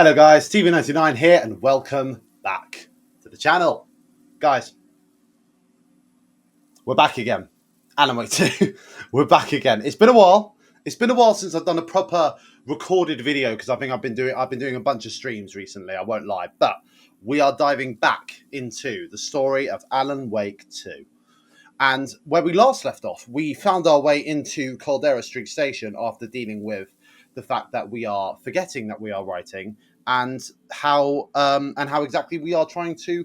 Hello guys, TV99 here and welcome back to the channel. Guys, we're back again. Alan Wake 2, we're back again. It's been a while. It's been a while since I've done a proper recorded video because I think I've been doing a bunch of streams recently, I won't lie. But we are diving back into the story of Alan Wake 2. And where we last left off, we found our way into Caldera Street Station after dealing with the fact that we are forgetting that we are writing and how exactly we are trying to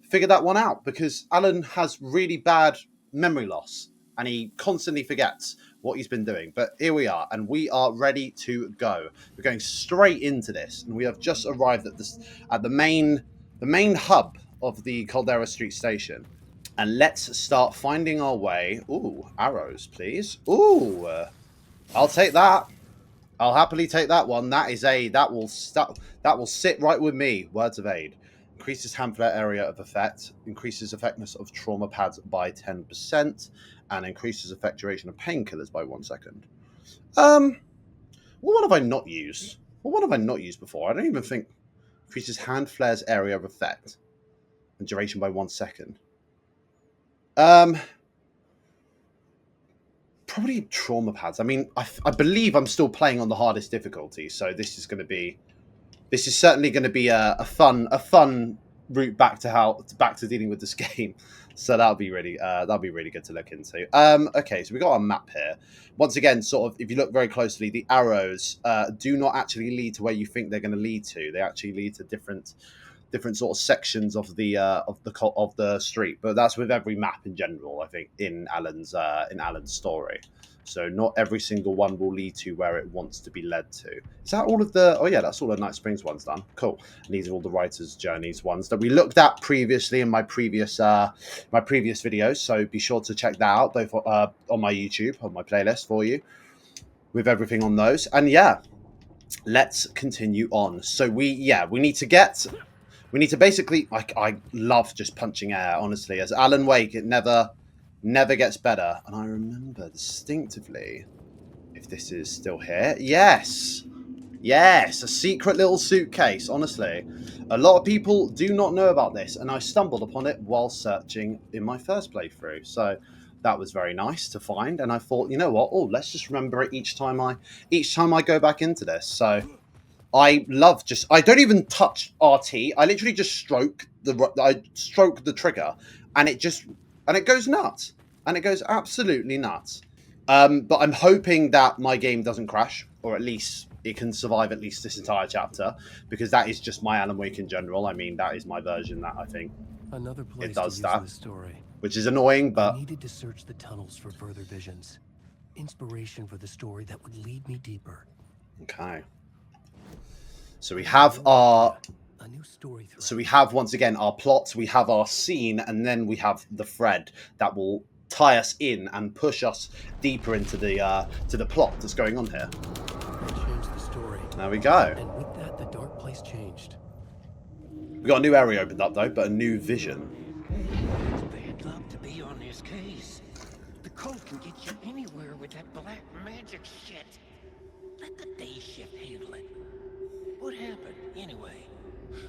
figure that one out, because Alan has really bad memory loss and he constantly forgets what he's been doing. But here we are, and we are ready to go. We're going straight into this, and we have just arrived at the main hub of the Caldera Street Station. And let's start finding our way. Ooh, arrows, please. Ooh, I'll take that. I'll happily take that one. That will sit right with me. Words of aid. Increases hand flare area of effect. Increases effectiveness of trauma pads by 10%, and increases effect duration of painkillers by 1 second. What have I not used? What have I not used before? I don't even think. Increases hand flare's area of effect and duration by 1 second. Probably trauma pads. I mean, I believe I'm still playing on the hardest difficulty, so this is certainly going to be a fun route back to dealing with this game. So that'll be really good to look into. Okay, so we got our map here. Once again, sort of, if you look very closely, the arrows do not actually lead to where you think they're going to lead to. They actually lead to different sort of sections of the street, but that's with every map in general, I think, in Alan's story. So not every single one will lead to where it wants to be led to. Is that all of the? Oh yeah, that's all the Night Springs ones done. Cool. And these are all the Writer's Journeys ones that we looked at previously in my previous videos. So be sure to check that out, both on my YouTube, on my playlist for you, with everything on those. And yeah, let's continue on. So we need to basically, I love just punching air, honestly. As Alan Wake, it never gets better. And I remember distinctively, if this is still here, yes, a secret little suitcase, honestly. A lot of people do not know about this, and I stumbled upon it while searching in my first playthrough. So that was very nice to find, and I thought, you know what, let's just remember it each time I go back into this. So I don't even touch RT. I literally just stroke the trigger, and it goes nuts, and it goes absolutely nuts. But I'm hoping that my game doesn't crash, or at least it can survive at least this entire chapter, because that is just my Alan Wake in general. I mean, that is my version that I think Another place it does to that, use the story. which is annoying, but I needed to search the tunnels for further visions, inspiration for the story that would lead me deeper. okay. So we have our a new story thread. So we have, once again, our plot, we have our scene, and then we have the thread that will tie us in and push us deeper into the plot that's going on here. I changed the story. There we go. And with that, the dark place changed. We got a new area opened up though, but a new vision. It's bad luck to be on this case. The cult can get you anywhere with that black magic shit. Let the day shift handle it. What happened, anyway?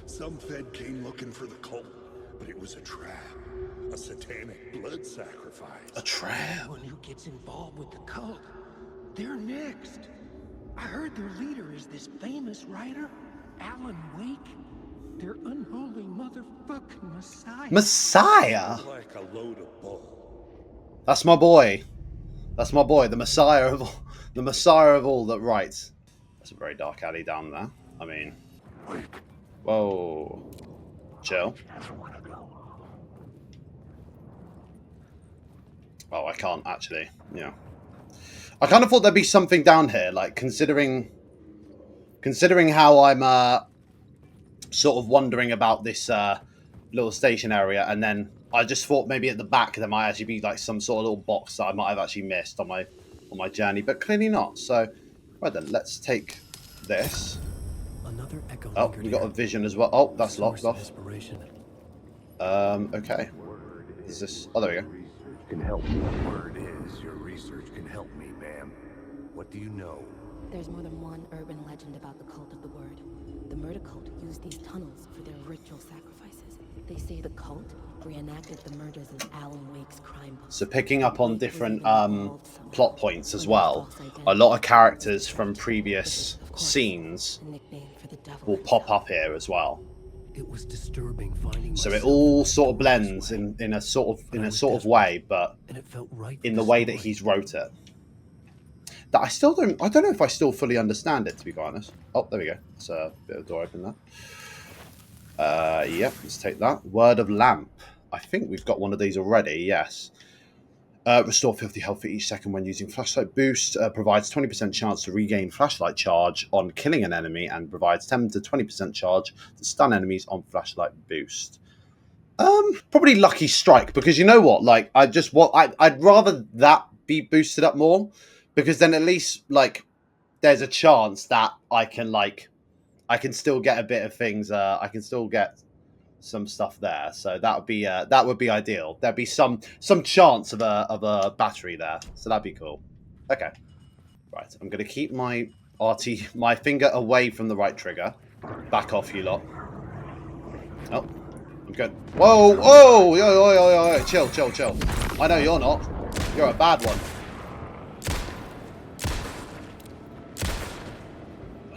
Some Fed came looking for the cult, but it was a trap. A satanic blood sacrifice. A trap? Anyone who gets involved with the cult, they're next. I heard their leader is this famous writer, Alan Wake. Their unholy motherfucking Messiah. Messiah? Like a load of bull. That's my boy. That's my boy, the Messiah of all that writes. That's a very dark alley down there. I mean, whoa, chill. Oh, I can't actually. Yeah, I kind of thought there'd be something down here, like considering how I'm sort of wondering about this little station area, and then I just thought maybe at the back there might actually be like some sort of little box that I might have actually missed on my journey, but clearly not. So, right then, let's take this. Another echo. Oh, we got a vision as well. Oh, that's locked off. Okay. Is this? Oh, there we go. Can help me. Word is your research can help me, ma'am. What do you know? There's more than one urban legend about the Cult of the Word. The murder cult used these tunnels for their ritual sacrifices. They say the cult reenacted the murders in Alan Wake's crime book. So picking up on different plot points as When their well, false identity a lot of characters was from revealed, previous which is, of course, scenes a nickname for the devil will pop himself. up here as well. It was disturbing finding So it myself all in this sort of door this blends way, in a sort but I was of desperate, way, but and it felt right in for the the way that story. he's wrote it. That I don't know if I still fully understand it, to be quite honest. Oh, there we go. It's a bit of a door open there. Yep, let's take that. Word of Lamp. I think we've got one of these already, yes. Restore 50 health for each second when using flashlight boost. Provides 20% chance to regain flashlight charge on killing an enemy, and provides 10 to 20% charge to stun enemies on flashlight boost. Probably Lucky Strike, because you know what? Like, I'd rather that be boosted up more, because then at least like there's a chance that I can still get a bit of things. I can still get some stuff there, so that would be ideal. There'd be some chance of a battery there, so that'd be cool. Okay, right. I'm gonna keep my my finger away from the right trigger. Back off, you lot. Oh, I'm good. Whoa, whoa, yo, chill. I know you're not. You're a bad one.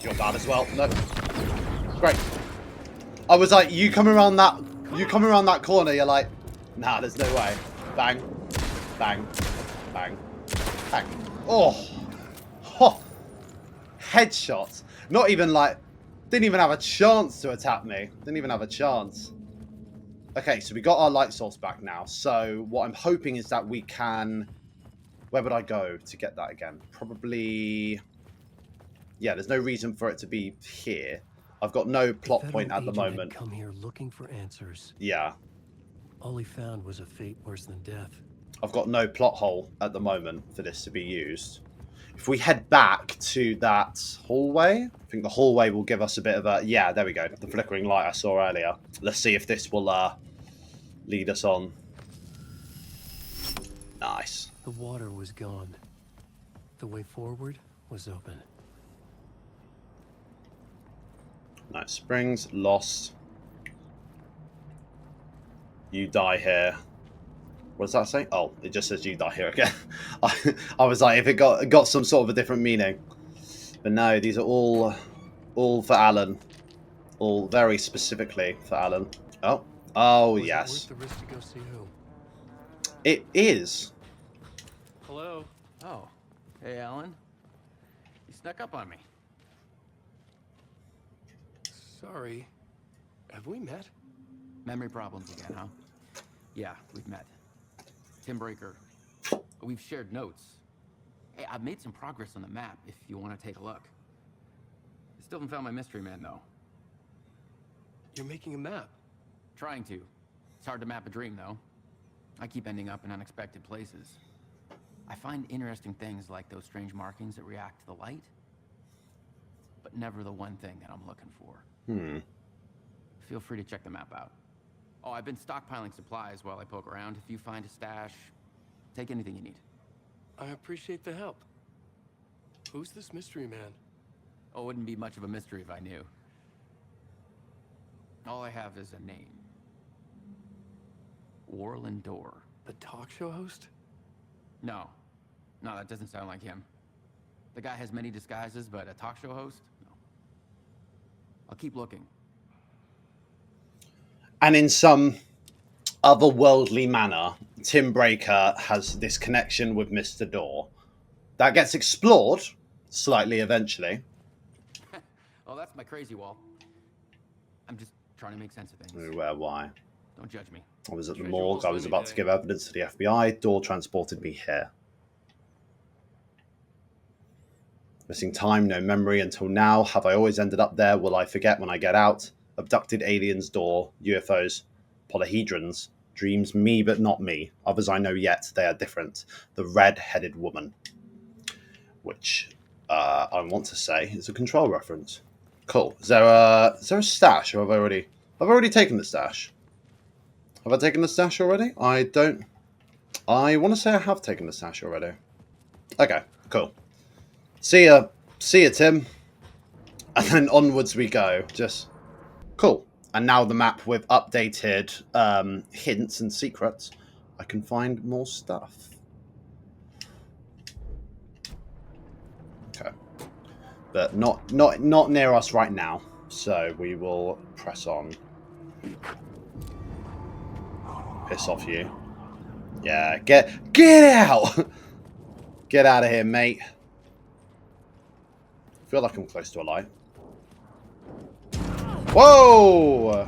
You're bad as well. No, great. I was like, you come around that corner, you're like, nah, there's no way. Bang, bang, bang, bang. Oh, headshot. Not even like, didn't even have a chance to attack me. Didn't even have a chance. Okay, so we got our light source back now. So what I'm hoping is that we can, where would I go to get that again? Probably, yeah, there's no reason for it to be here. I've got no plot point at the moment. Come here looking for answers. Yeah. All he found was a fate worse than death. I've got no plot hole at the moment for this to be used. If we head back to that hallway, I think the hallway will give us a bit of a... Yeah, there we go. The flickering light I saw earlier. Let's see if this will lead us on. Nice. The water was gone. The way forward was open. Nice. Springs, lost. You die here. What does that say? Oh, it just says you die here again. I was like, if it got some sort of a different meaning. But no, these are all for Alan. All very specifically for Alan. Oh. Oh, Was yes. it worth the risk to go see who? It is. Hello. Oh, hey, Alan. You snuck up on me. Sorry. Have we met? Memory problems again, huh? Yeah, we've met. Tim Breaker. We've shared notes. Hey, I've made some progress on the map if you want to take a look. I still haven't found my mystery man, though. You're making a map. Trying to. It's hard to map a dream, though. I keep ending up in unexpected places. I find interesting things like those strange markings that react to the light, but never the one thing that I'm looking for. Feel free to check the map out. Oh, I've been stockpiling supplies while I poke around. If you find a stash, take anything you need. I appreciate the help. Who's this mystery man? Oh, it wouldn't be much of a mystery if I knew. All I have is a name. Warland Door. The talk show host? No, that doesn't sound like him. The guy has many disguises, but a talk show host? No. I'll keep looking. And in some otherworldly manner, Tim Breaker has this connection with Mr. Door. That gets explored slightly eventually. Oh, that's my crazy wall. I'm just trying to make sense of things. Where, why? Don't judge me. I was at the Treasure morgue. won't I was slow me about to down. give evidence to the FBI. Door transported me here. Missing time, no memory until now. Have I always ended up there? Will I forget when I get out? Abducted aliens, Door, UFOs, polyhedrons, dreams, me but not me. Others I know yet, they are different. The red-headed woman, which I want to say is a Control reference. Cool. Is there a stash, or have I already taken the stash? Have I taken the stash already? I don't. I want to say I have taken the stash already. Okay, cool. See ya, Tim. And then onwards we go. Just cool. And now the map with updated hints and secrets. I can find more stuff. Okay. But not near us right now. So we will press on. Piss off you. Yeah, get out! Get out of here, mate. I feel like I'm close to a light. Whoa!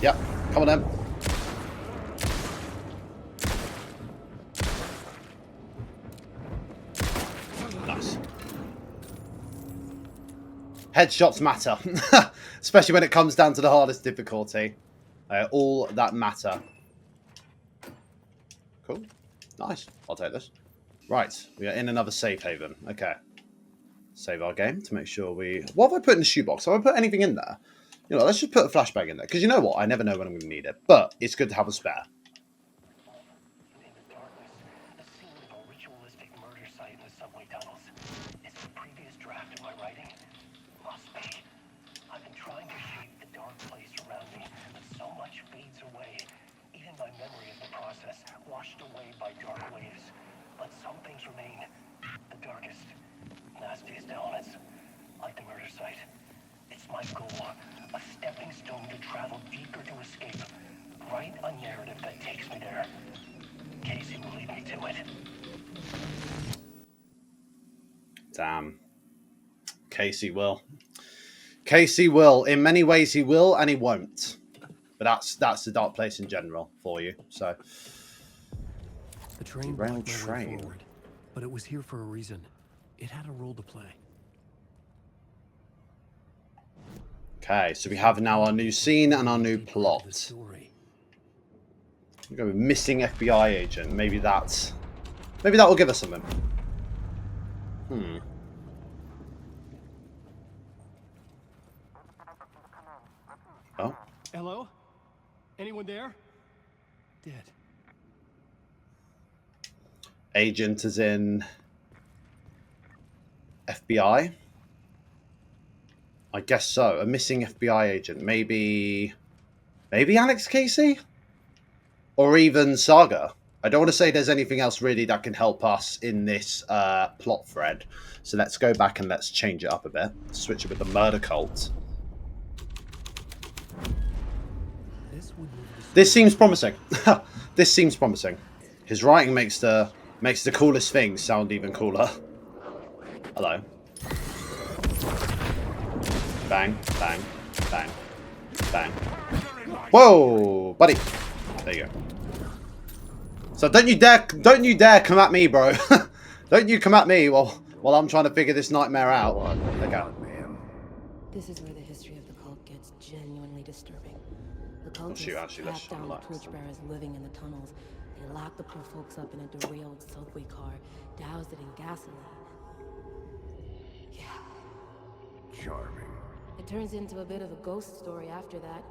Yep, come on then. Nice. Headshots matter. Especially when it comes down to the hardest difficulty. All that matter. Cool. Nice. I'll take this. Right. We are in another safe haven. Okay. Save our game to make sure we... What have I put in the shoebox? Have I put anything in there? You know, let's just put a flashbang in there. Because you know what? I never know when I'm going to need it. But it's good to have a spare. In the darkness, the scene of a ritualistic murder site in the subway tunnels. Is the previous draft of my writing? Must be. I've been trying to shape the dark place around me, but so much fades away. Even my memory of the process, washed away by dark waves. But some things remain. The darkest, nastiest elements, like the murder site. It's my goal, a stepping stone to travel deeper to escape. Write a narrative that takes me there. Casey will lead me to it. Damn. Casey will. Casey will. In many ways he will and he won't. But that's the dark place in general for you. So The train Rail blocked my way train. forward, but it was here for a reason. It had a role to play. okay, so we have now our new scene and our new Deeper into the plot. story. We go with missing FBI agent. Maybe that will give us something. Oh. Hello? Anyone there? Dead. Agent is in FBI. I guess so. A missing FBI agent. Maybe Alex Casey? Or even Saga. I don't want to say there's anything else really that can help us in this plot thread. So let's go back and let's change it up a bit. Switch it with the murder cult. This seems promising. This seems promising. His writing makes the coolest things sound even cooler. Hello. Bang, bang, bang, bang. Whoa, buddy. There you go. So don't you dare come at me, bro. Don't you come at me while I'm trying to figure this nightmare out. Okay. This is where the history of the cult gets genuinely disturbing. The cultists shoot, actually, let's trapped down the relax. torchbearers living in the tunnels. They locked the poor folks up in a derailed subway car, doused it in gasoline. Yeah. Charming. It turns into a bit of a ghost story after that.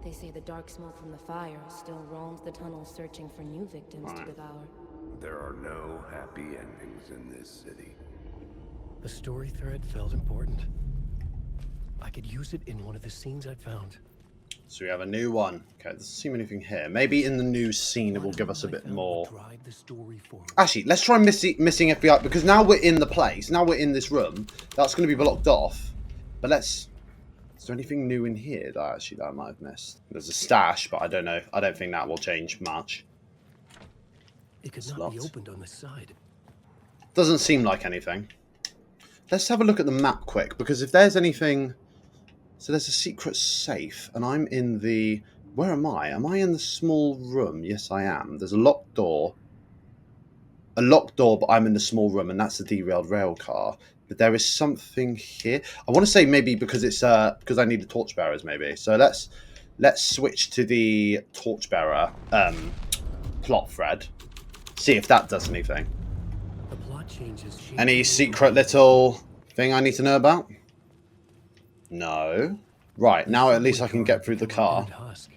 They say the dark smoke from the fire still roams the tunnels searching for new victims to devour. There are no happy endings in this city. The story thread felt important. I could use it in one of the scenes I found. So we have a new one. Okay, doesn't seem anything here. Maybe in the new scene it will give us a bit more. Drive the story forward. Actually, let's try missing FBI because now we're in the place. Now we're in this room. That's going to be blocked off. But let's. Is there anything new in here that I might have missed? There's a stash, but I don't know. I don't think that will change much. It could It's not be locked. opened on the side. Doesn't seem like anything. Let's have a look at the map quick because if there's anything. So there's a secret safe, and I'm in the. Where am I? Am I in the small room? Yes, I am. There's a locked door. A locked door, but I'm in the small room, and that's the derailed rail car. But there is something here. I want to say maybe because it's because I need the torchbearers, maybe. So let's switch to the torchbearer plot thread. See if that does anything. The plot changes. Any secret little thing I need to know about? No. Right, now at least I can get through the car. Husk.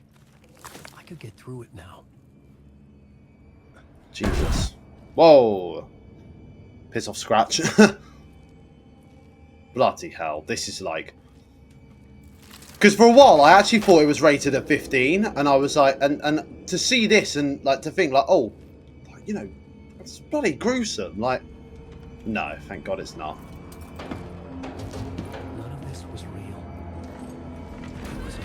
I could get through it now. Jesus. Whoa. Piss off, Scratch. Bloody hell. This is like... Because for a while, I actually thought it was rated at 15. And I was like... And to see this and like to think like, oh, you know, it's bloody gruesome. Like, no, thank God it's not. None of this was real. It was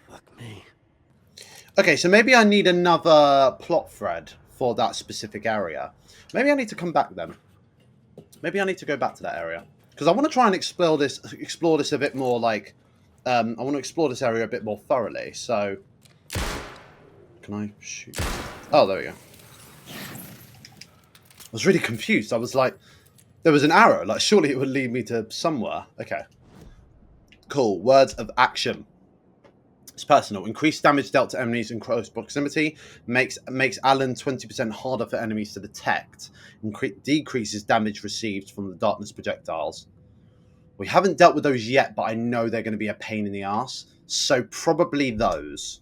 fuck me. Okay, so maybe I need another plot thread for that specific area. Maybe I need to come back then. Maybe I need to go back to that area. Because I want to try and explore this a bit more, like... I want to explore this area a bit more thoroughly, so... Can I shoot? Oh, there we go. I was really confused. I was like... There was an arrow. Like, surely it would lead me to somewhere. Okay. Cool. Words of action. It's personal. Increased damage dealt to enemies in close proximity. Makes Alan 20% harder for enemies to detect. Decreases damage received from the darkness projectiles. We haven't dealt with those yet, but I know they're going to be a pain in the ass. So probably those.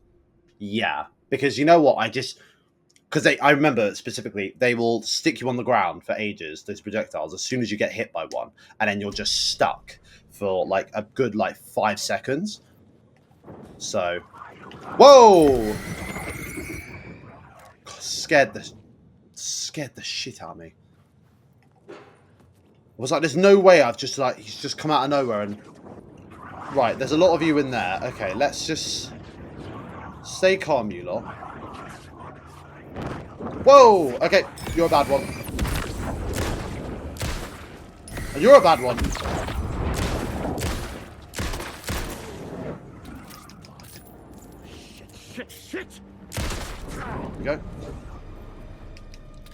Yeah. Because you know what? Because I remember specifically, they will stick you on the ground for ages, those projectiles, as soon as you get hit by one. And then you're just stuck for like a good 5 seconds. So, whoa! God, scared the shit out of me. I was like, there's no way he's just come out of nowhere and... Right, there's a lot of you in there. Okay, let's just stay calm, you lot. Whoa! Okay, you're a bad one. And you're a bad one. Shit! There we go.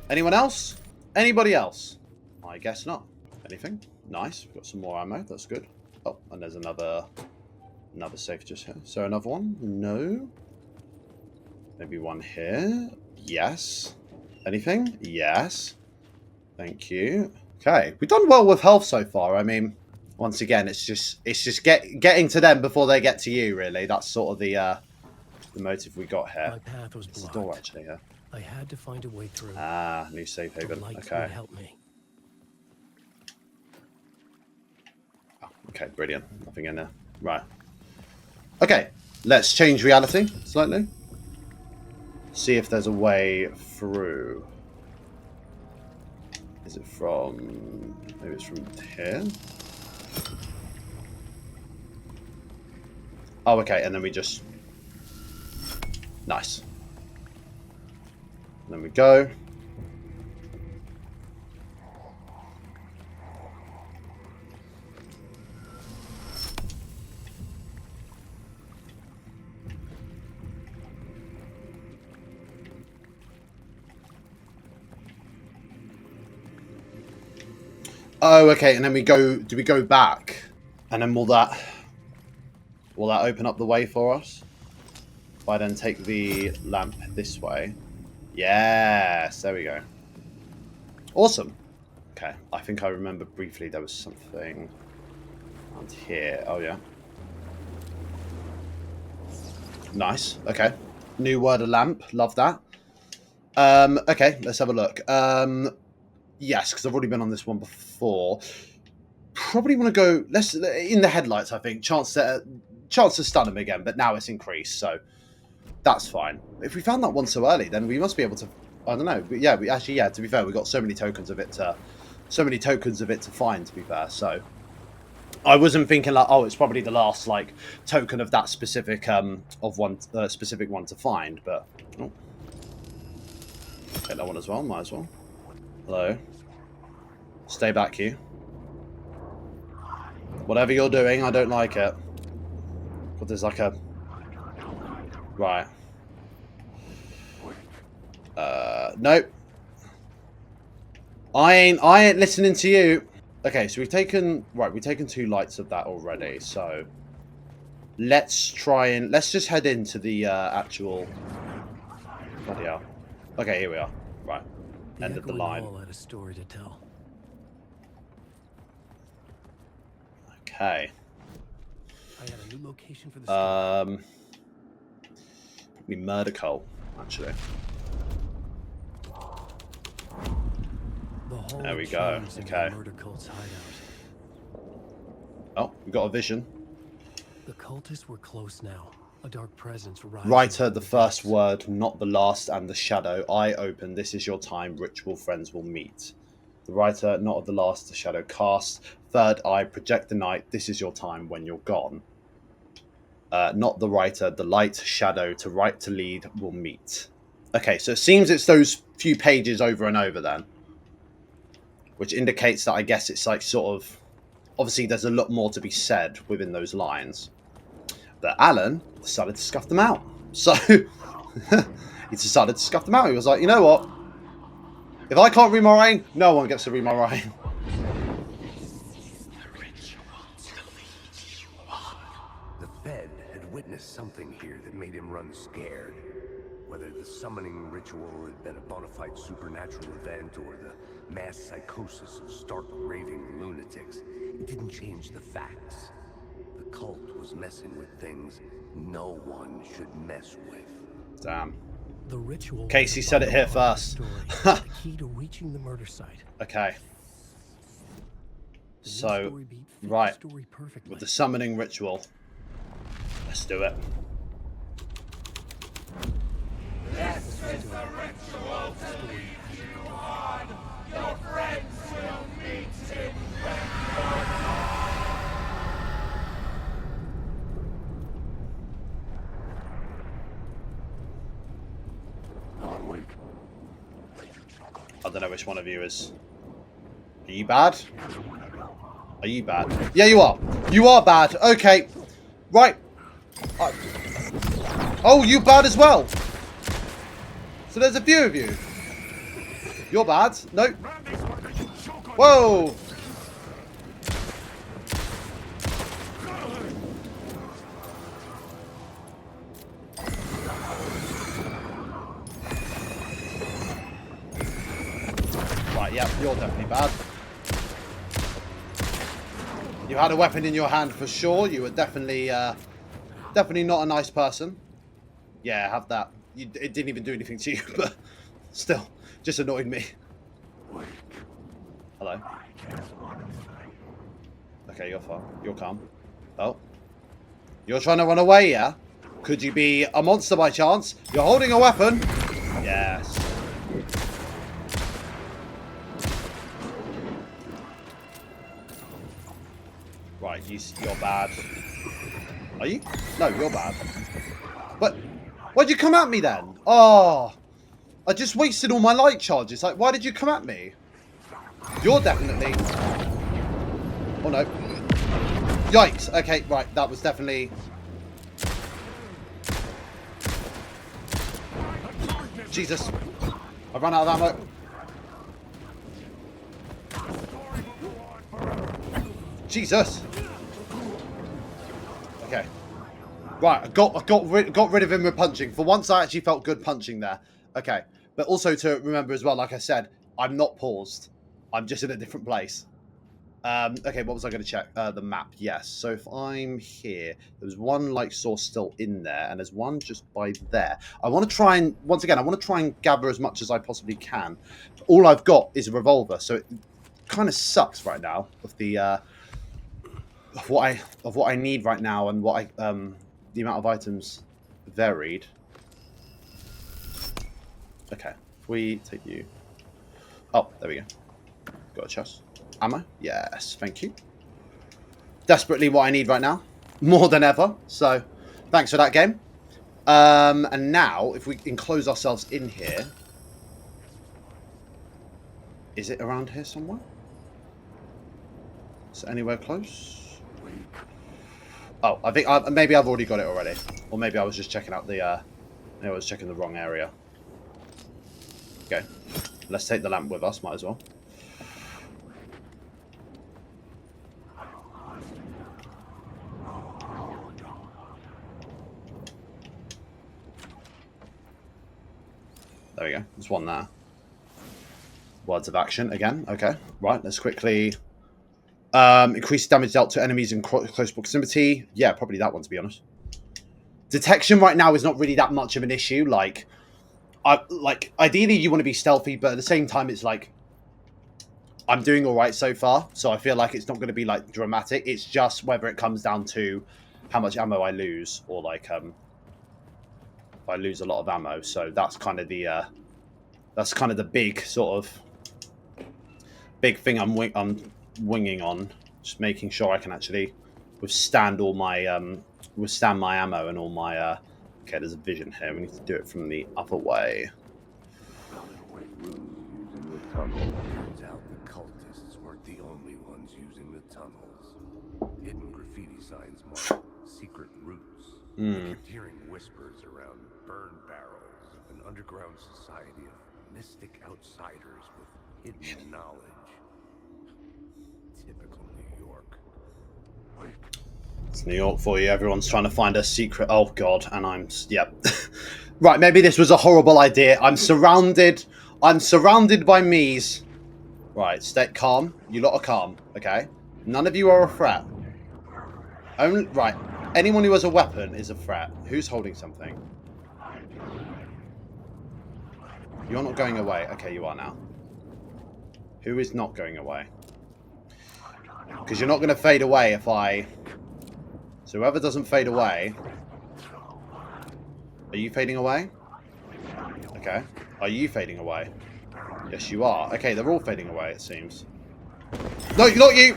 Anyone else? Anybody else? I guess not. Anything? Nice. We've got some more ammo. That's good. Oh, and there's another safe just here. So another one? No. Maybe one here. Yes. Anything? Yes. Thank you. Okay, we've done well with health so far. I mean, once again, it's just getting to them before they get to you. Really, that's sort of the motive we got here. My path was There's a blocked. door actually here. I had to find a way through. Ah, new safe The haven. light Okay. would help me. Oh, okay, brilliant. Nothing in there. Right. Okay, let's change reality slightly. See if there's a way through. Is it from... Maybe it's from here? Oh, okay, and then we just... Nice. And then we go. Oh, okay, and then we go... Do we go back? And then will that open up the way for us? If I then take the lamp this way. Yes, there we go. Awesome. Okay, I think I remember briefly there was something around here. Oh, yeah. Nice. Okay. New word of lamp. Love that. Okay, let's have a look. Yes, because I've already been on this one before. Probably want to go... Let's in the headlights, I think. Chance to stun him again, but now it's increased, so that's fine. If we found that one so early, then we must be able to... I don't know. But yeah, to be fair, we got so many tokens of it to find, to be fair, so... I wasn't thinking like, oh, it's probably the last like token of that specific specific one to find, but oh. Get that one as well, might as well. Hello. Stay back, you. Whatever you're doing, I don't like it. But there's like a... Right. Nope. I ain't listening to you. Okay, so we've taken 2 lights of that already, so let's just head into the actual... Bloody hell. Okay, here we are. Right. End of the line. Hall had a story to tell. Okay. I had a new location for the story. Probably murder cult, actually. The whole There we go. Okay. murder cult's hideout. Oh, we got a vision. The cultists were close now. A dark presence rising. Writer, from the first depths. word, not the last, and the shadow. Eye open, this is your time, ritual friends will meet. The writer, not of the last, the shadow cast. Third eye, project the night, this is your time when you're gone. Not the writer, the light, shadow, to right, to lead, will meet. Okay, so it seems it's those few pages over and over then. Which indicates that I guess it's like sort of... Obviously, there's a lot more to be said within those lines. But Alan decided to scuff them out. So, he decided to scuff them out. He was like, you know what? If I can't read my writing, no one gets to read my writing. The Fed had witnessed something here that made him run scared. Whether the summoning ritual had been a bona fide supernatural event or the mass psychosis of stark raving lunatics, it didn't change the facts. The cult was messing with things no one should mess with. Damn. The ritual. Casey said it here first. The key to reaching the murder site. Okay. The So, story beat fit right. the story perfectly. With the summoning ritual. Let's do it. This is the ritual to lead you on. Your friends will meet it when you're I don't know which one of you is. Are you bad? Are you bad? Yeah, you are. You are bad. Okay. Right. Oh, you bad as well. So there's a few of you. You're bad. No. Whoa. Right, yeah, you're definitely bad. You had a weapon in your hand for sure. You were definitely, definitely not a nice person. Yeah, have that. It didn't even do anything to you, but still, just annoyed me. Hello. Okay, you're fine. You're calm. Oh. You're trying to run away, yeah? Could you be a monster by chance? You're holding a weapon. Yes. Right, you're bad. Are you? No, you're bad. But why'd you come at me then? Oh, I just wasted all my light charges. Like, why did you come at me? You're definitely... Oh, no. Yikes. Okay, right. That was definitely... Jesus. I ran out of ammo. Jesus. Okay. Right, I got rid of him with punching. For once, I actually felt good punching there. Okay. But also to remember as well, like I said, I'm not paused. I'm just in a different place. Okay, what was I going to check? The map, yes. So if I'm here, there's one light source still in there, and there's one just by there. I want to try and, once again, I want to try and gather as much as I possibly can. All I've got is a revolver, so it kind of sucks right now of the of what I need right now and what I the amount of items varied. Okay, if we take you. Oh, there we go. Got a chest. Ammo? Yes, thank you. Desperately what I need right now. More than ever. So, thanks for that game. And now, if we enclose ourselves in here. Is it around here somewhere? Is it anywhere close? Oh, I think maybe I've already got it already. Or maybe I was just checking out the... maybe I was checking the wrong area. Okay. Let's take the lamp with us, might as well. There we go. There's one there. Words of action again. Okay. Right, let's quickly Increase damage dealt to enemies in close proximity. Yeah, probably that one, to be honest. Detection right now is not really that much of an issue. Like, ideally you want to be stealthy, but at the same time, it's like I'm doing all right so far. So I feel like it's not going to be like dramatic. It's just whether it comes down to how much ammo I lose, or like if I lose a lot of ammo. So that's kind of the big sort of big thing I'm winging on. Just making sure I can actually withstand all my withstand my ammo and all my okay, there's a vision here. We need to do it from the other way. Turns out the cultists weren't the only ones using the tunnels. Hidden graffiti signs marked secret routes. I kept hearing whispers around burn barrels of an underground society of mystic outsiders with hidden knowledge. Typical New York. It's New York for you. Everyone's trying to find a secret. Oh god, and I'm yep. Right, maybe this was a horrible idea. I'm surrounded by me's. Right, stay calm. You lot are calm, okay? None of you are a threat. Only right. Anyone who has a weapon is a threat. Who's holding something? You're not going away. Okay, you are now. Who is not going away? Because you're not going to fade away if I... So whoever doesn't fade away... Are you fading away? Okay. Are you fading away? Yes, you are. Okay, they're all fading away, it seems. No, not you!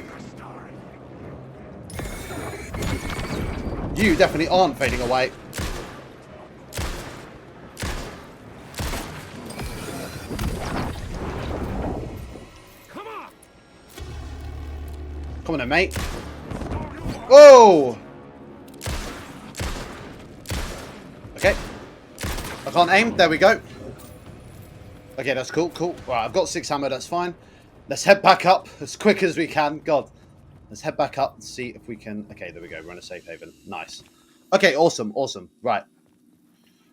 You definitely aren't fading away. Come on! Come on then, mate. Whoa! Okay. I can't aim. There we go. Okay, that's cool, cool. Right, I've got 6 ammo, that's fine. Let's head back up as quick as we can. God. Let's head back up and see if we can... Okay, there we go. We're in a safe haven. Nice. Okay, awesome, awesome. Right.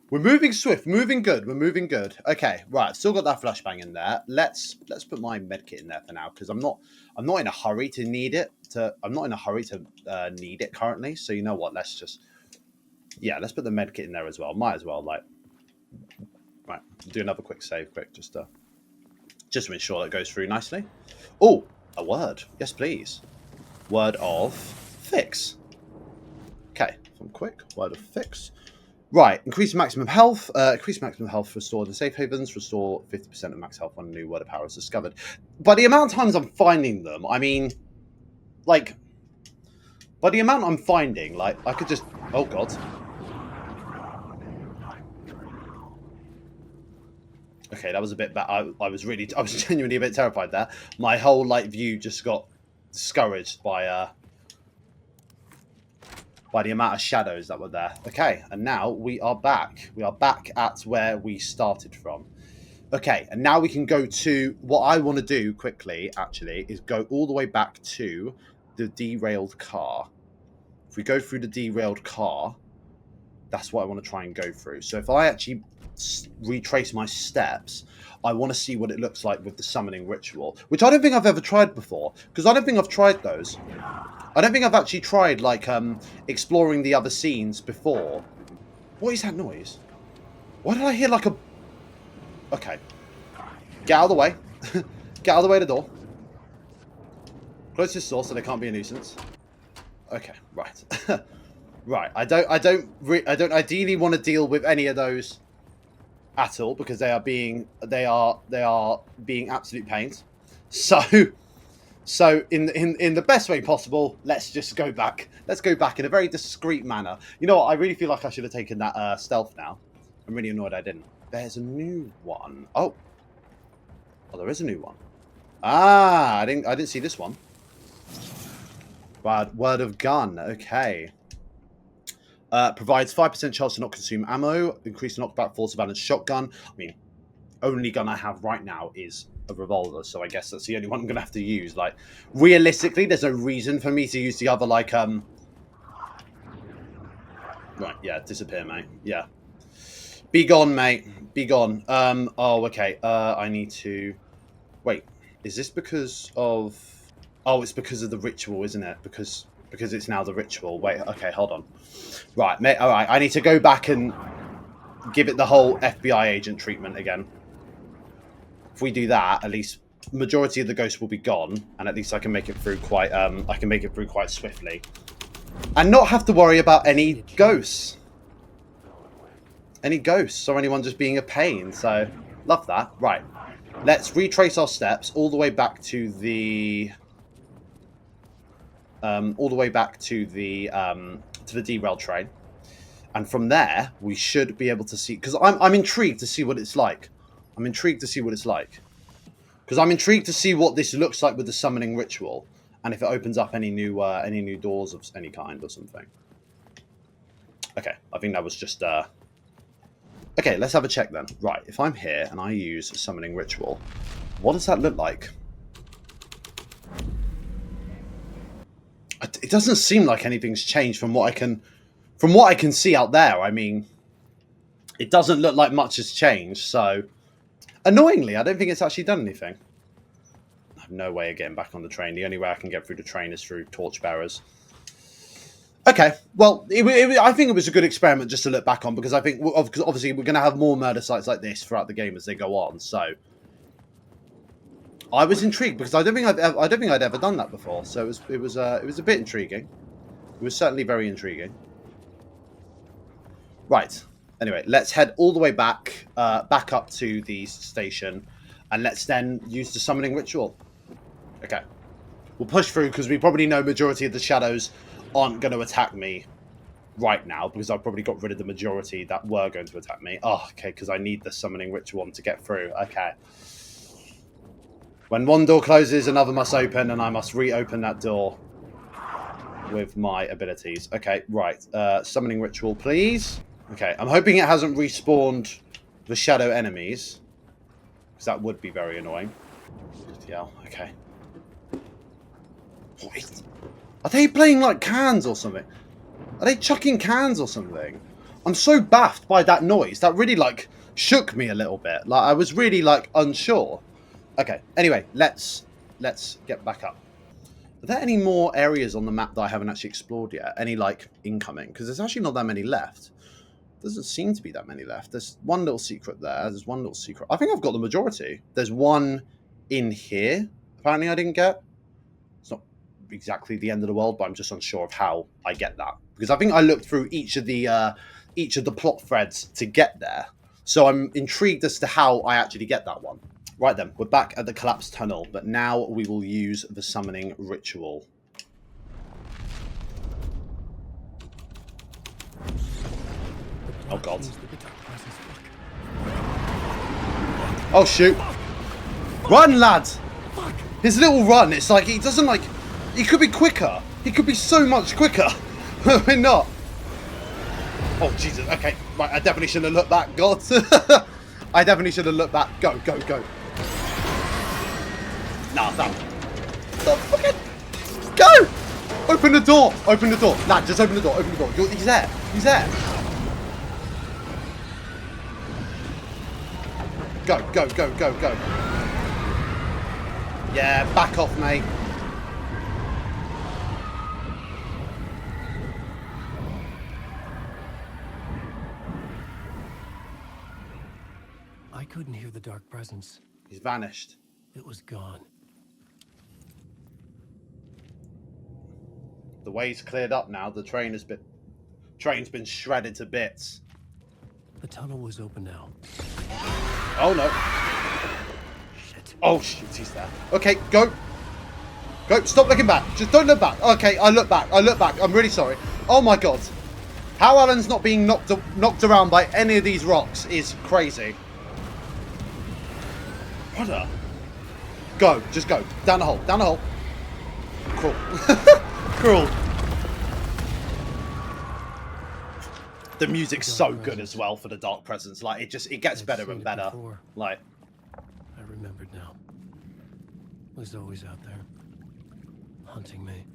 We're moving swift, moving good. We're moving good. Okay, right. Still got that flashbang in there. Let's put my medkit in there for now, because I'm not in a hurry to need it. I'm not in a hurry to need it currently. So you know what? Let's just... Yeah, let's put the medkit in there as well. Might as well, like... Right, do another quick save, just to ensure that it goes through nicely. Oh, a word. Yes, please. Word of fix. Okay, from quick. Word of fix. Right, increase maximum health. Increase maximum health restored in safe havens. Restore 50% of max health when a new word of power is discovered. By the amount of times I'm finding them, I mean, like, by the amount I'm finding, like, I could just... Oh, God. Okay, that was a bit bad. I was genuinely a bit terrified there. My whole view just got discouraged by the amount of shadows that were there. Okay, and now we are back. We are back at where we started from. Okay, and now we can go to what I want to do quickly. Actually, is go all the way back to the derailed car. If we go through the derailed car, that's what I want to try and go through. So if I actually retrace my steps, I want to see what it looks like with the summoning ritual, which I don't think I've ever tried before, because I don't think I've tried those. I don't think I've actually tried exploring the other scenes before. What is that noise? Why did I hear like a... Okay. Get out of the way. Get out of the way of the door. Close this door so there can't be a nuisance. Okay, right. Right. I don't ideally want to deal with any of those at all, because they are being absolute pains. So in the best way possible, let's just go back. Let's go back in a very discreet manner. You know what? I really feel like I should have taken that stealth now. I'm really annoyed I didn't. There's a new one. Oh, there is a new one. Ah, I didn't see this one. Bad word of gun. Okay. Provides 5% chance to not consume ammo. Increase knockback, force of balance, shotgun. I mean, only gun I have right now is a revolver, so I guess that's the only one I'm gonna have to use. Like, realistically, there's no reason for me to use the other, like, Right, yeah, disappear, mate. Yeah. Be gone, mate. Be gone. Oh, okay. I need to... Wait, is this because of... Oh, it's because of the ritual, isn't it? Because it's now the ritual. Wait, okay, hold on. Right, mate. All right, I need to go back and give it the whole FBI agent treatment again. If we do that, at least majority of the ghosts will be gone, and at least I can make it through quite. I can make it through quite swiftly, and not have to worry about any ghosts. Any ghosts or anyone just being a pain. So love that. Right, let's retrace our steps all the way back to the. To the derailed train, and from there we should be able to see. Because I'm intrigued to see what it's like. I'm intrigued to see what it's like. Because I'm intrigued to see what this looks like with the summoning ritual, and if it opens up any new doors of any kind or something. Okay, I think that was just. Okay, let's have a check then. Right, if I'm here and I use summoning ritual, what does that look like? It doesn't seem like anything's changed from what I can see out there. I mean, it doesn't look like much has changed. So, annoyingly, I don't think it's actually done anything. I have no way of getting back on the train. The only way I can get through the train is through torchbearers. Okay, well, I think it was a good experiment just to look back on, because I think obviously we're going to have more murder sites like this throughout the game as they go on. So, I was intrigued because I don't think I'd ever done that before. So it was a bit intriguing. It was certainly very intriguing. Right. Anyway, let's head all the way back up to the station, and let's then use the summoning ritual. Okay. We'll push through because we probably know majority of the shadows aren't going to attack me right now, because I've probably got rid of the majority that were going to attack me. Oh, okay, because I need the summoning ritual to get through. Okay. When one door closes, another must open, and I must reopen that door with my abilities. Okay, right. Summoning ritual, please. Okay, I'm hoping it hasn't respawned the shadow enemies, because that would be very annoying. Yeah, okay. What? Are they playing like cans or something? Are they chucking cans or something? I'm so baffed by that noise. That really, like, shook me a little bit. Like, I was really, like, unsure. Okay, anyway, let's get back up. Are there any more areas on the map that I haven't actually explored yet? Any, like, incoming? Because there's actually not that many left. Doesn't seem to be that many left. There's one little secret there. There's one little secret. I think I've got the majority. There's one in here, apparently I didn't get. It's not exactly the end of the world, but I'm just unsure of how I get that. Because I think I looked through each of the plot threads to get there. So I'm intrigued as to how I actually get that one. Right then, we're back at the collapsed tunnel, but now we will use the summoning ritual. Oh god. Oh shoot. Run, lad! His little run, it's like, he doesn't like... He could be quicker. He could be so much quicker. We're not. Oh, Jesus. Okay. Right, I definitely shouldn't have looked back. God. I definitely should have looked back. Go, go, go. Nah, that... The fucking... Go! Open the door. Open the door. Lad, just open the door. Open the door. He's there. He's there. Go, go, go, go, go. Yeah, back off, mate. I couldn't hear the dark presence. He's vanished. It was gone. The way's cleared up now. The train's been shredded to bits. The tunnel was open now. Oh no. Shit. Oh shit, he's there. Okay, go. Go, stop looking back. Just don't look back. Okay, I look back. I look back. I'm really sorry. Oh my god. How Alan's not being knocked around by any of these rocks is crazy. What a... Go, just go. Down the hole, down the hole. Crawl. Crawl. The music's so good as well for the Dark Presence. Like, it gets better and better. Like, I remembered now. It was always out there, hunting me.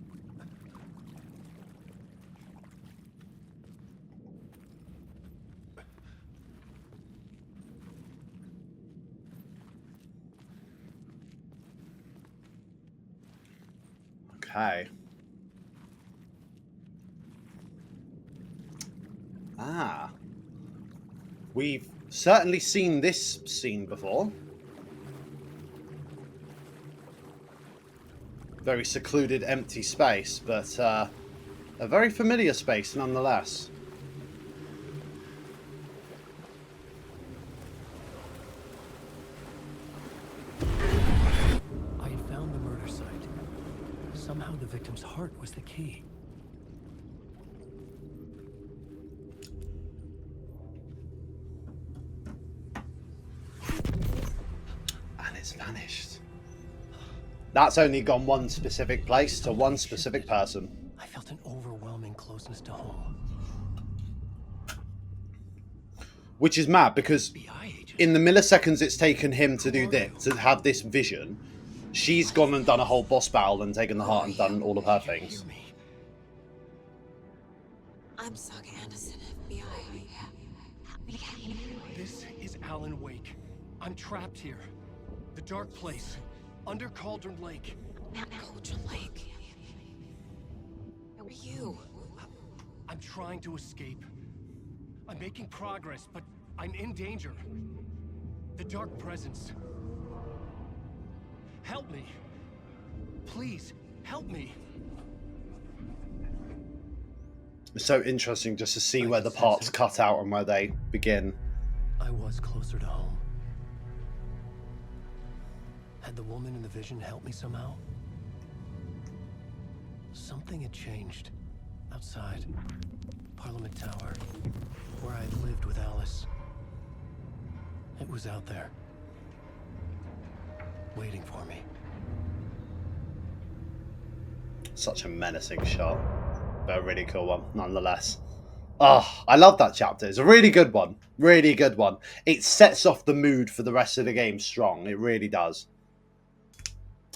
Okay. Ah. We've certainly seen this scene before. Very secluded, empty space, but a very familiar space nonetheless. I had found the murder site. Somehow the victim's heart was the key. And it's vanished. That's only gone one specific place to one specific person. I felt an overwhelming closeness to home. Which is mad, because FBI agent. in the milliseconds it's taken him to do this, to have this vision, she's gone and done a whole boss battle and taken the heart and done all of her things. Hear me. I'm Saga Anderson, FBI. This is Alan Wake. I'm trapped here. The dark place. Under Cauldron Lake. Cauldron Lake. Where are you? I'm trying to escape. I'm making progress, but I'm in danger. The dark presence. Help me. Please, help me. It's so interesting just to see where the parts cut out and where they begin. I was closer to home. Had the woman in the vision helped me somehow? Something had changed. Outside. Parliament Tower. Where I had lived with Alice. It was out there. Waiting for me. Such a menacing shot. But a really cool one, nonetheless. Oh, I love that chapter. It's a really good one. Really good one. It sets off the mood for the rest of the game strong. It really does.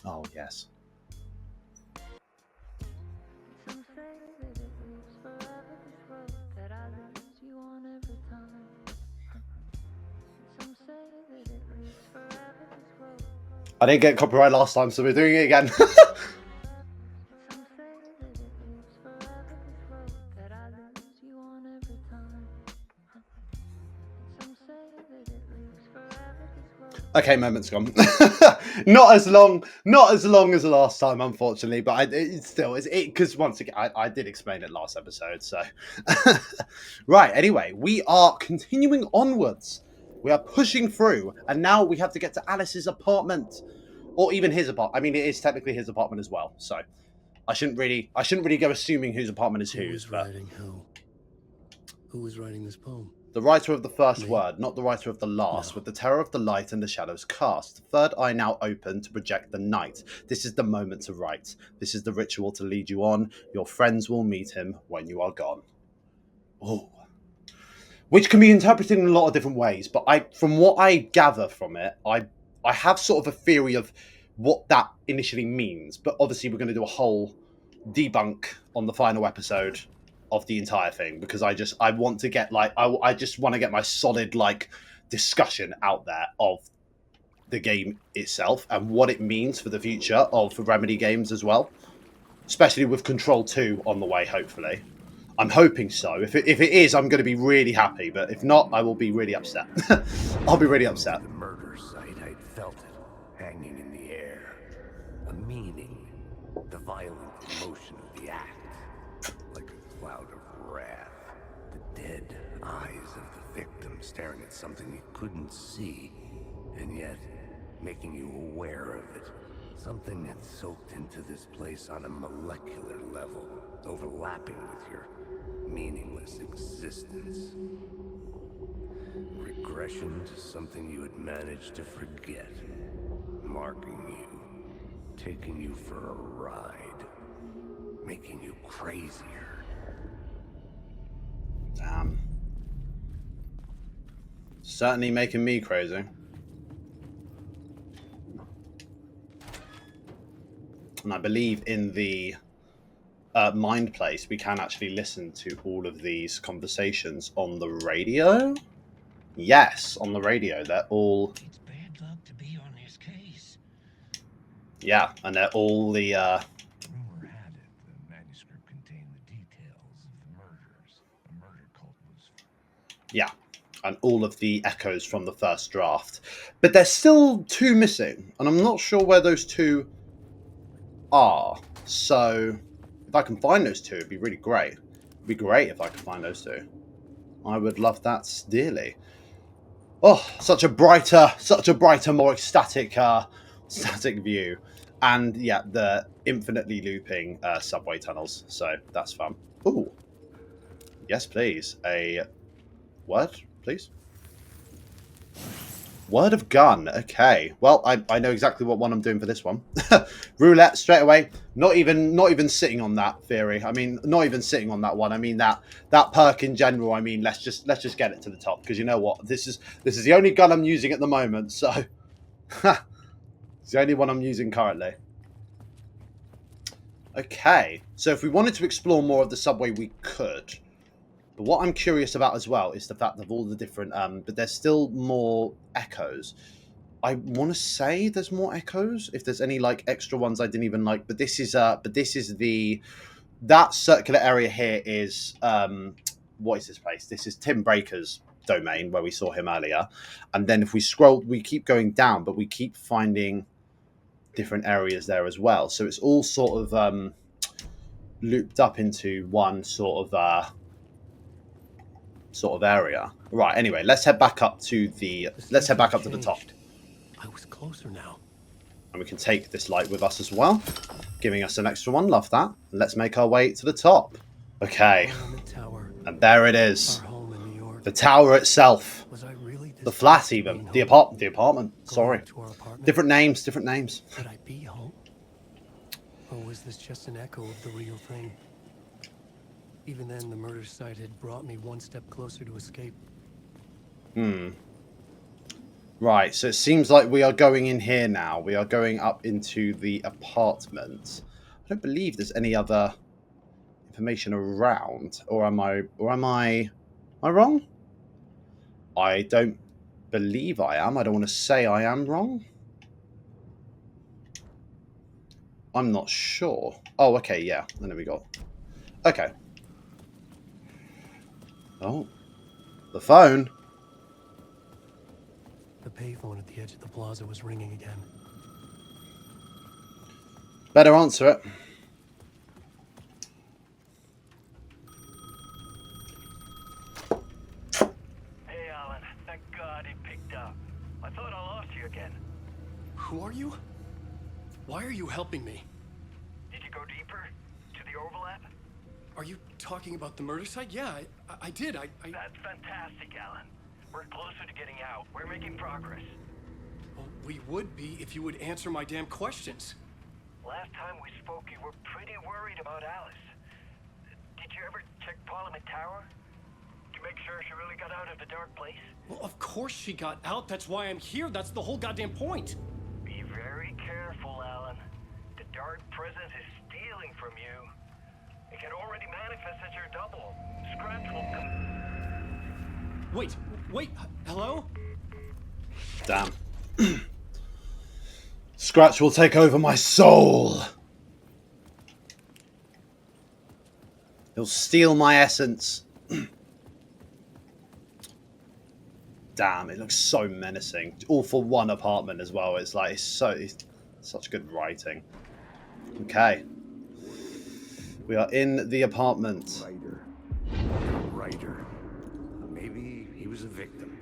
Oh, yes. I didn't get copyright last time, so we're doing it again. Okay, moment's gone. Not as long as the last time, unfortunately, but it's because once again, I did explain it last episode, so. Right, anyway, we are continuing onwards. We are pushing through, and now we have to get to Alice's apartment, or even his apartment. I mean, it is technically his apartment as well, so I shouldn't really go assuming whose apartment is whose. Who was writing who? Who was writing this poem? The writer of the first word, not the writer of the last, with the terror of the light and the shadows cast. The third eye now open to project the night. This is the moment to write. This is the ritual to lead you on. Your friends will meet him when you are gone. Oh. Which can be interpreted in a lot of different ways, but from what I gather from it, I have sort of a theory of what that initially means. But obviously we're going to do a whole debunk on the final episode of the entire thing, because I want to get I just want to get my solid discussion out there of the game itself and what it means for the future of Remedy games as well, especially with Control 2 on the way. Hopefully, I'm hoping so. If it is, I'm going to be really happy, but if not, I will be really upset. I'll be really upset. The murder site, I'd felt it hanging in the air, a meaning, the violent emotion of the act. Like a cloud of wrath. The dead eyes of the victim staring at something you couldn't see, and yet making you aware of it. Something that soaked into this place on a molecular level, overlapping with your meaningless existence. Regression to something you had managed to forget. Marking you. Taking you for a ride. Making you crazier. Damn. Certainly making me crazy. And I believe in the Mind Place, we can actually listen to all of these conversations on the radio. Yes, on the radio. They're all... It's bad luck to be on this case. Yeah, and they're all the... Rumor Yeah, and all of the echoes from the first draft. But there's still 2 missing, and I'm not sure where those 2 are. So if I can find those 2, it'd be really great. It'd be great if I could find those 2. I would love that dearly. Oh, such a brighter, more static view. And yeah, the infinitely looping subway tunnels. So that's fun. Ooh. Yes, please. A word, please. Word of gun. Okay. Well, I know exactly what one I'm doing for this one. Roulette straight away. Not even sitting on that theory. I mean, not even sitting on that one. I mean that perk in general. I mean, let's just get it to the top, because you know what? This is the only gun I'm using at the moment. So it's the only one I'm using currently. Okay. So if we wanted to explore more of the subway, we could. But what I'm curious about as well is the fact of all the different, but there's still more echoes. I want to say there's more echoes. If there's any like extra ones I didn't even like, but this is that circular area here is what is this place? This is Tim Breaker's domain where we saw him earlier, and then if we scroll, we keep going down, but we keep finding different areas there as well. So it's all sort of looped up into one sort of area. Right. Anyway, let's head back up to the top. I was closer now. And we can take this light with us as well, giving us an extra one. Love that. Let's make our way to the top. Okay. And there it is. The tower itself. The flat even. The apartment. Sorry. Different names. Could I be home? Or was this just an echo of the real thing? Even then, the murder site had brought me one step closer to escape. Right, so it seems like we are going in here now. We are going up into the apartment. I don't believe there's any other information around. Or am I wrong? I don't believe I am. I don't want to say I am wrong. I'm not sure. Oh, okay, yeah. And then we got... Okay. Oh. The phone. The payphone at the edge of the plaza was ringing again. Better answer it. Hey, Alan. Thank God it picked up. I thought I lost you again. Who are you? Why are you helping me? Did you go deeper? To the overlap? Are you talking about the murder site? Yeah, I did. That's fantastic, Alan. We're closer to getting out. We're making progress. Well, we would be if you would answer my damn questions. Last time we spoke, you were pretty worried about Alice. Did you ever check Parliament Tower? To make sure she really got out of the dark place? Well, of course she got out. That's why I'm here. That's the whole goddamn point. Be very careful, Alan. The dark presence is stealing from you. It can already manifest as your double. Scratch will come... Wait, hello? Damn. Scratch will take over my soul. He'll steal my essence. Damn, it looks so menacing. All for one apartment as well. It's like, it's such good writing. Okay. We are in the apartment. Writer. Maybe he was a victim.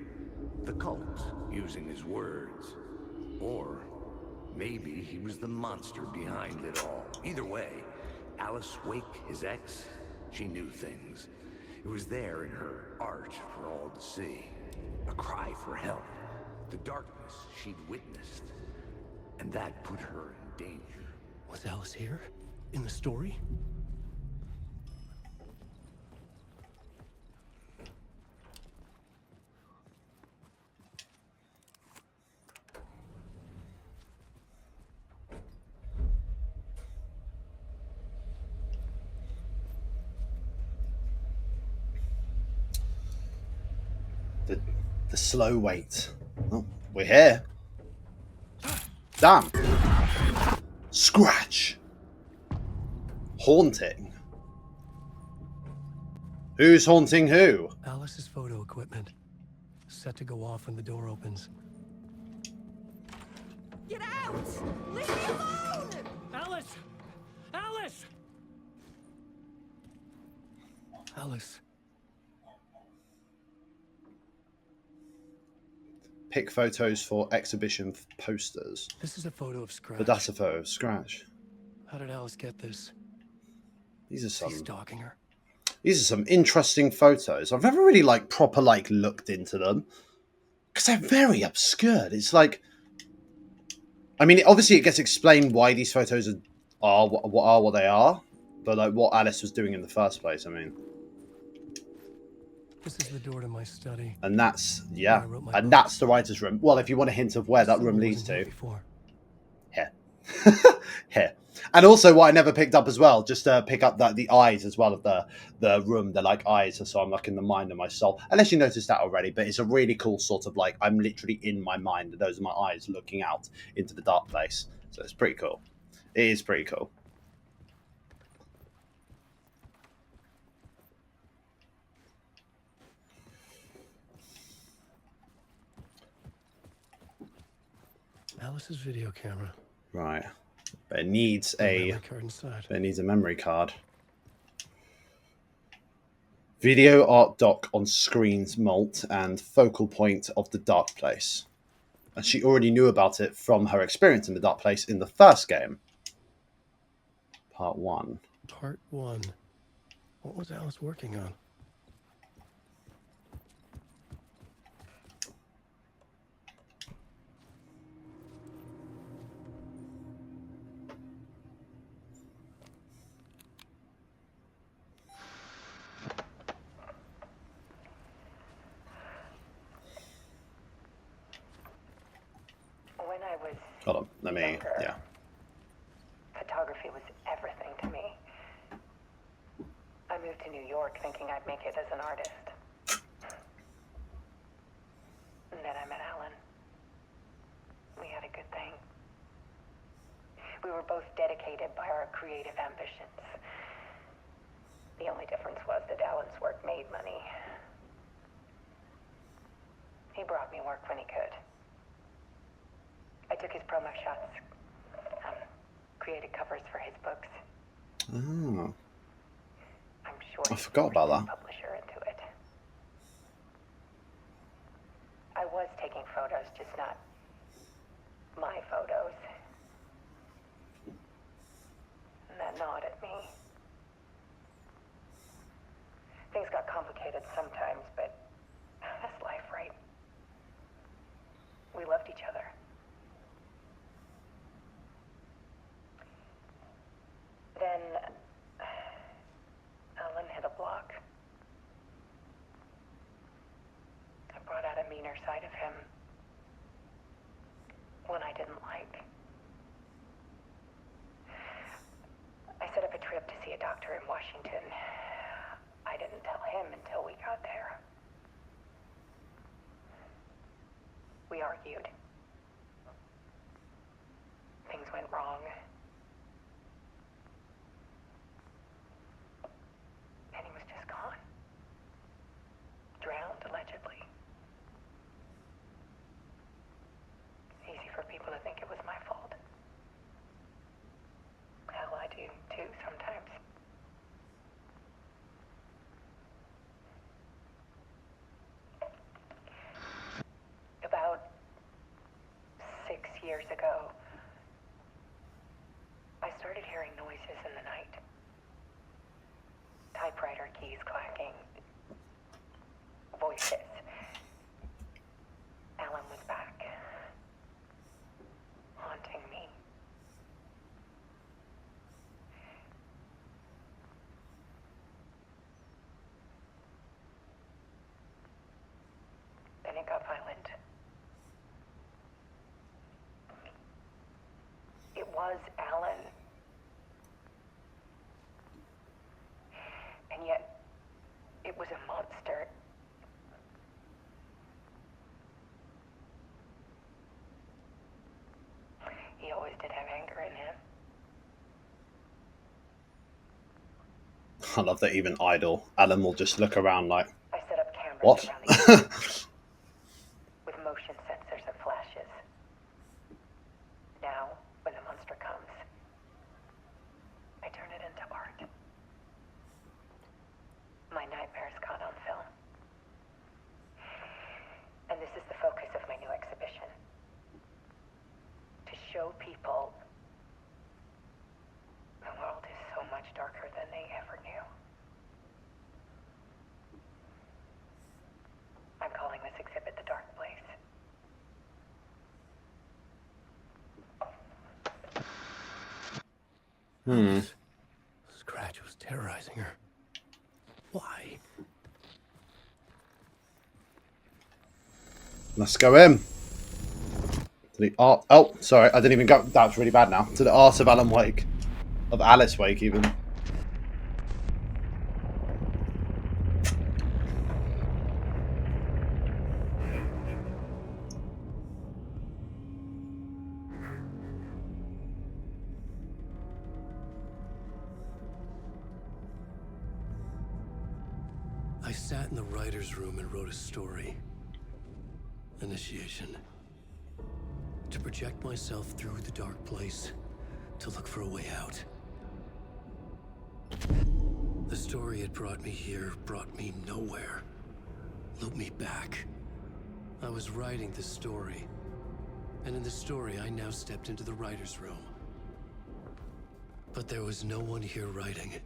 The cult, using his words. Or maybe he was the monster behind it all. Either way, Alice Wake, his ex, she knew things. It was there in her art for all to see. A cry for help. The darkness she'd witnessed. And that put her in danger. Was Alice here? In the story? The slow wait. Oh, we're here. Damn. Scratch. Haunting. Who's haunting who? Alice's photo equipment. Set to go off when the door opens. Get out! Leave me alone! Alice! Alice! Alice. Pick photos for exhibition posters. This is a photo of Scratch. But that's a photo of Scratch. How did Alice get this? These are Is he some. stalking her? These are some interesting photos. I've never really like proper like looked into them because they're very obscure. It's like, I mean, obviously it gets explained why these photos are what they are, but like what Alice was doing in the first place. I mean, This is the door to my study. and that's Where I yeah, wrote my and books. that's the writer's room. Well, if you want a hint of where that room Someone leads wasn't here to, before. here, here. And also, what I never picked up as well, just to pick up the eyes as well of the room. They're like eyes, so I'm like in the mind of my soul. Unless you noticed that already, but it's a really cool sort of like I'm literally in my mind, and those are my eyes looking out into the dark place. So it's pretty cool. It is pretty cool. Alice's video camera. Right, but it needs Memory a card inside. memory card. Video art dock on screens malt and focal point of the dark place. And she already knew about it from her experience in the dark place in the first game. Part 1. Part 1. What was Alice working on? When I was Hold on, let me, younger, yeah. photography was everything to me. I moved to New York thinking I'd make it as an artist. And then I met Alan. We had a good thing. We were both dedicated by our creative ambitions. The only difference was that Alan's work made money. He brought me work when he could. I took his promo shots, created covers for his books. Oh, I'm sure I he forgot about forced his that. publisher into it. I was taking photos, just not my photos. And that gnawed at me. Things got complicated sometimes, but that's life, right? We loved each other. Then Alan hit a block. I brought out a meaner side of him. One I didn't like. I set up a trip to see a doctor in Washington. I didn't tell him until we got there. We argued. Things went wrong. And he was just gone. Drowned, allegedly. Easy for people to think it was my fault. Hell, I do too sometimes. About 6 years ago, I started hearing noises in the night. Typewriter keys clacking. Voices. Alan was back. Haunting me. Then it got violent. It was Alan. And yet, it was a monster. He always did have anger in him. I love that even idle Alan will just look around like, I set up cameras what? around the area with motion sensors and flashes. Now, when the monster comes, I turn it into art. My nightmares caught on film. And this is the focus of my new exhibition. To show people the world is so much darker than they ever knew. I'm calling this exhibit The Dark Place. Scratch was terrorizing her. Why? Let's go in. To the art. Oh, sorry, I didn't even go. That's really bad now. To the art of Alan Wake, of Alice Wake, even. I sat in the writer's room and wrote a story. Initiation. To project myself through the dark place, to look for a way out. The story had brought me here, brought me nowhere. Looped me back. I was writing the story. And in the story, I now stepped into the writer's room. But there was no one here writing it.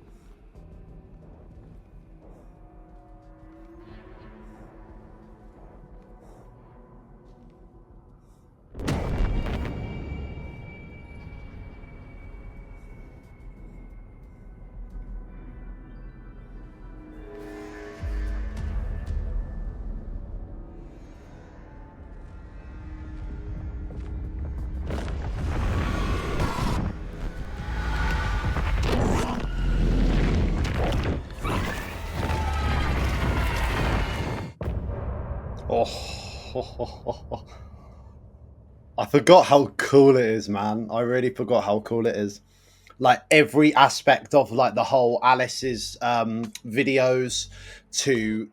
Oh, I forgot how cool it is, man. I really forgot how cool it is. Like every aspect of like the whole Alice's videos to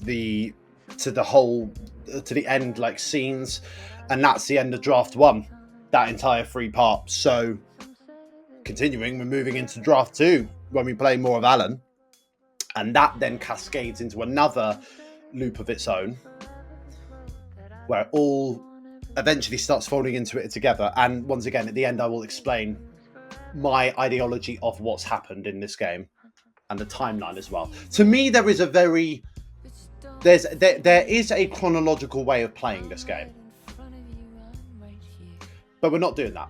the whole to the end like scenes, and that's the end of draft 1. That entire 3-part. So continuing, we're moving into draft 2 when we play more of Alan, and that then cascades into another loop of its own, where it all eventually starts folding into it together. And once again, at the end, I will explain my ideology of what's happened in this game and the timeline as well. To me, there is a very there is a chronological way of playing this game, but we're not doing that.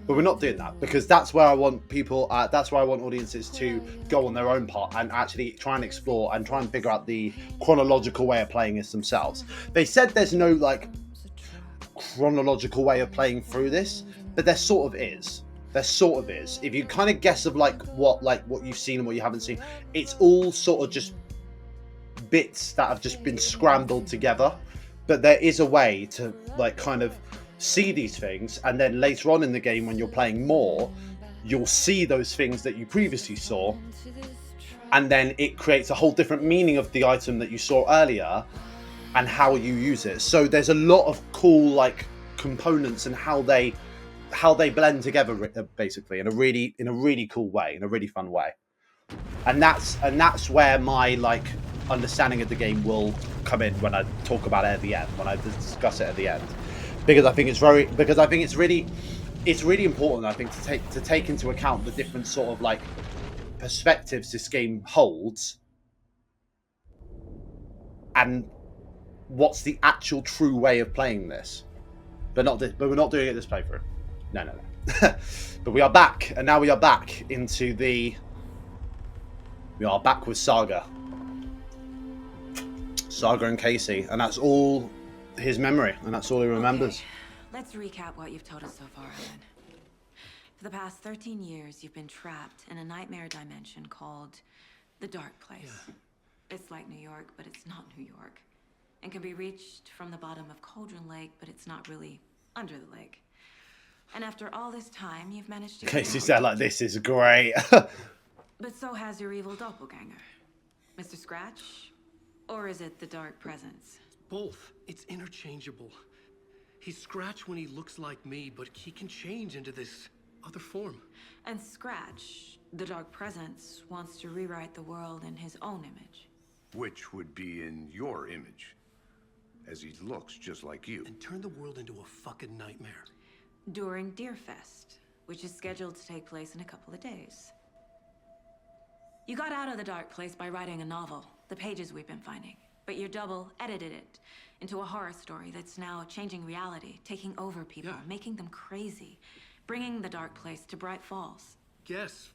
But we're not doing that because that's where I want people. That's where I want audiences to go on their own part and actually try and explore and try and figure out the chronological way of playing this themselves. They said there's no like chronological way of playing through this, but there sort of is. There sort of is. If you kind of guess of like what you've seen and what you haven't seen, it's all sort of just bits that have just been scrambled together. But there is a way to like kind of see these things, and then later on in the game when you're playing more, you'll see those things that you previously saw, and then it creates a whole different meaning of the item that you saw earlier and how you use it. So there's a lot of cool like components and how they blend together basically in a really cool way, in a really fun way. And that's where my like understanding of the game will come in when I talk about it at the end, when I discuss it at the end. Because I think it's really important, I think, to take into account the different sort of like perspectives this game holds, and what's the actual true way of playing this. But we're not doing it this playthrough. No. But we are back, and now we are back into we are back with Saga and Casey, and that's all his memory, and that's all he remembers. Okay. Let's recap what you've told us so far, Alan. For the past 13 years, you've been trapped in a nightmare dimension called the Dark Place. Yeah. It's like New York, but it's not New York. And can be reached from the bottom of Cauldron Lake, but it's not really under the lake. And after all this time, you've managed to... Casey said like, this is great. But so has your evil doppelganger. Mr. Scratch? Or is it the Dark Presence? Both. It's interchangeable. He's Scratch when he looks like me, but he can change into this other form. And Scratch, the Dark Presence, wants to rewrite the world in his own image. Which would be in your image, as he looks just like you. And turn the world into a fucking nightmare. During Deerfest, which is scheduled to take place in a couple of days. You got out of the Dark Place by writing a novel, the pages we've been finding. But your double edited it into a horror story that's now changing reality, taking over people, making them crazy, bringing the Dark Place to Bright Falls. Yes,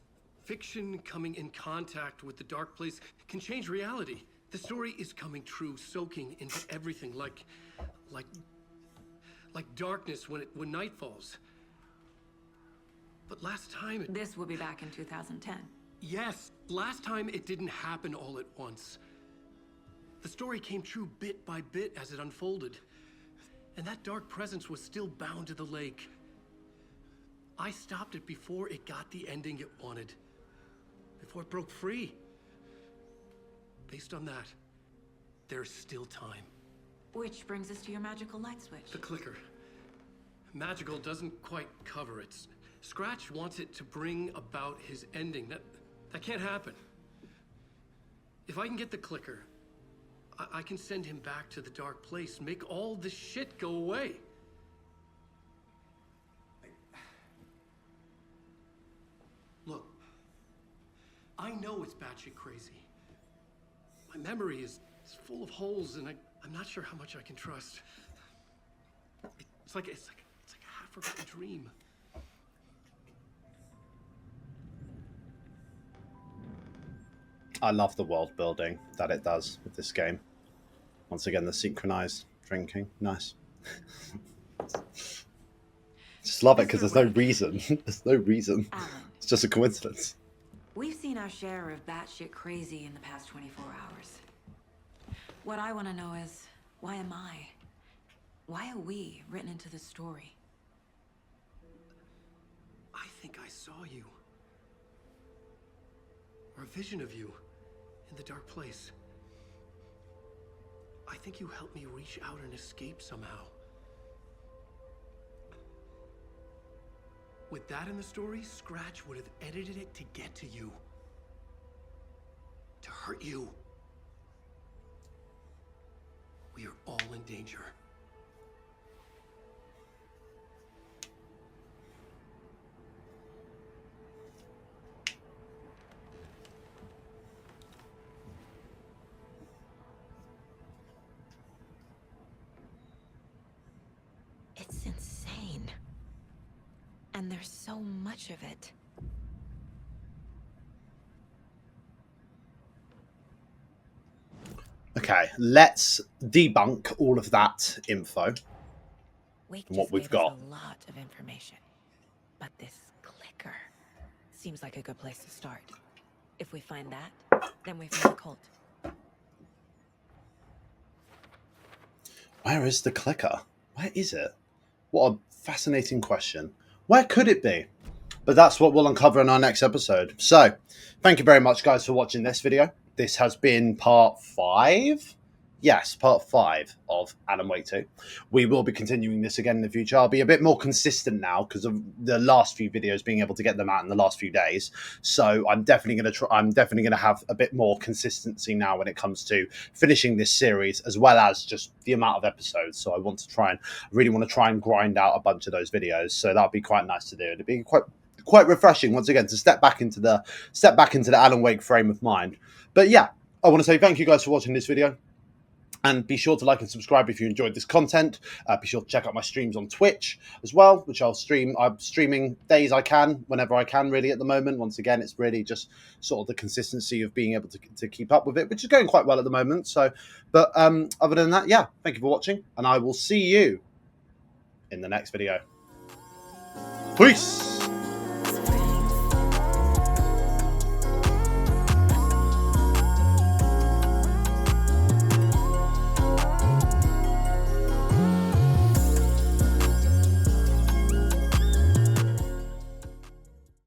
fiction coming in contact with the Dark Place can change reality. The story is coming true, soaking into everything, like darkness when night falls. But last time This will be back in 2010. Yes, last time it didn't happen all at once. The story came true bit by bit as it unfolded. And that dark presence was still bound to the lake. I stopped it before it got the ending it wanted. Before it broke free. Based on that, there's still time. Which brings us to your magical light switch. The clicker. Magical doesn't quite cover it. Scratch wants it to bring about his ending. That can't happen. If I can get the clicker, I can send him back to the Dark Place, make all this shit go away. Look, I know it's batshit crazy. My memory is full of holes, and I'm not sure how much I can trust. It's like a half-forgotten dream. I love the world building that it does with this game. Once again, the synchronized drinking. Nice. Just love it because there's no reason. There's no reason. Alan, It's just a coincidence. we've seen our share of batshit crazy in the past 24 hours. What I want to know is, why am I? Why are we written into the story? I think I saw you. Or a vision of you in the Dark Place. I think you helped me reach out and escape somehow. With that in the story, Scratch would have edited it to get to you. To hurt you. We are all in danger. It's insane. And there's so much of it. Okay, let's debunk all of that info. Wake And what just we've gave got. us a lot of information. But this clicker seems like a good place to start. If we find that, then we find the cult. Where is the clicker? Where is it? What a fascinating question. Where could it be? But that's what we'll uncover in our next episode. So, thank you very much, guys, for watching this video. This has been part 5. Yes, part 5 of Alan Wake 2. We will be continuing this again in the future. I'll be a bit more consistent now because of the last few videos being able to get them out in the last few days. So I'm definitely going to try. I'm definitely going to have a bit more consistency now when it comes to finishing this series, as well as just the amount of episodes. So I want to try and really want to try and grind out a bunch of those videos. So that'd be quite nice to do. It'd be quite refreshing once again to step back into the Alan Wake frame of mind. But yeah, I want to say thank you guys for watching this video. And be sure to like and subscribe if you enjoyed this content. Be sure to check out my streams on Twitch as well, which I'll stream. I'm streaming days I can, whenever I can, really, at the moment. Once again, it's really just sort of the consistency of being able to keep up with it, which is going quite well at the moment. So, but other than that, yeah, thank you for watching, and I will see you in the next video. Peace!